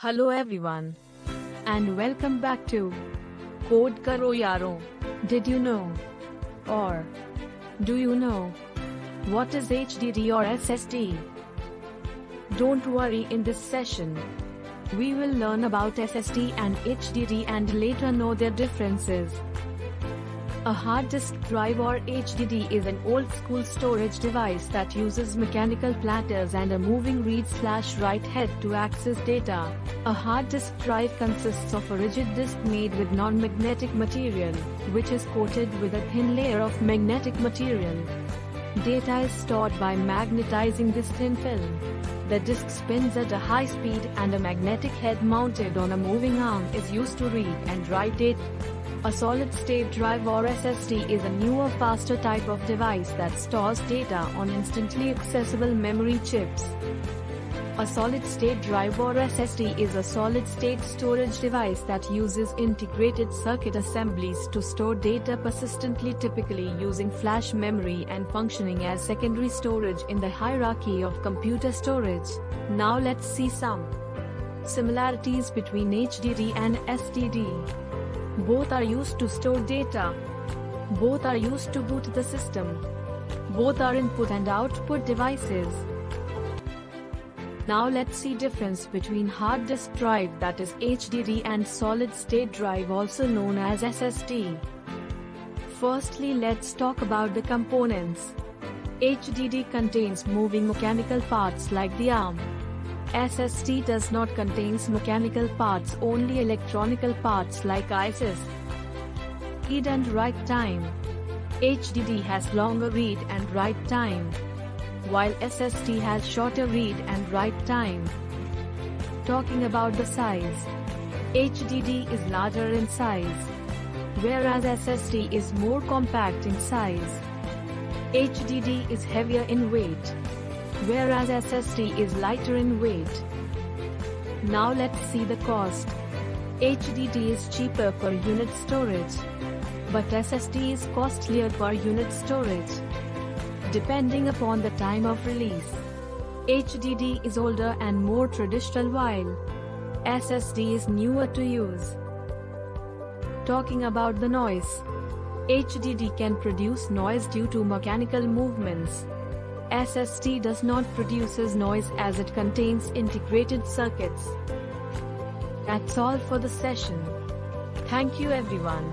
Hello everyone, and welcome back to Code Karo Yaro. Did you know, or do you know, what is HDD or SSD? Don't worry, in this session, we will learn about SSD and HDD and later know their differences. A hard disk drive or HDD is an old-school storage device that uses mechanical platters and a moving read/write head to access data. A hard disk drive consists of a rigid disk made with non-magnetic material, which is coated with a thin layer of magnetic material. Data is stored by magnetizing this thin film. The disk spins at a high speed and a magnetic head mounted on a moving arm is used to read and write data. A solid-state drive or SSD is a newer, faster type of device that stores data on instantly accessible memory chips. A solid-state drive or SSD is a solid-state storage device that uses integrated circuit assemblies to store data persistently, typically using flash memory and functioning as secondary storage in the hierarchy of computer storage. Now let's see some similarities between HDD and SSD. Both are used to store data. Both are used to boot the system. Both are input and output devices. Now let's see difference between hard disk drive, that is HDD, and solid state drive, also known as SSD. Firstly, let's talk about the components. HDD contains moving mechanical parts like the arm. SSD does not contain mechanical parts, only electronical parts like ICs. Read and write time. HDD has longer read and write time, while SSD has shorter read and write time. Talking about the size, HDD is larger in size, whereas SSD is more compact in size. HDD is heavier in weight, whereas SSD is lighter in weight. Now let's see the cost. HDD is cheaper per unit storage, but SSD is costlier per unit storage, depending upon the time of release. HDD is older and more traditional, while SSD is newer to use. Talking about the noise, HDD can produce noise due to mechanical movements. SSD does not produce noise as it contains integrated circuits. That's all for the session. Thank you everyone.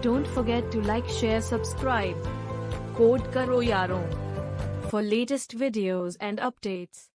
Don't forget to like, share, subscribe. Code Karo Yaro for latest videos and updates.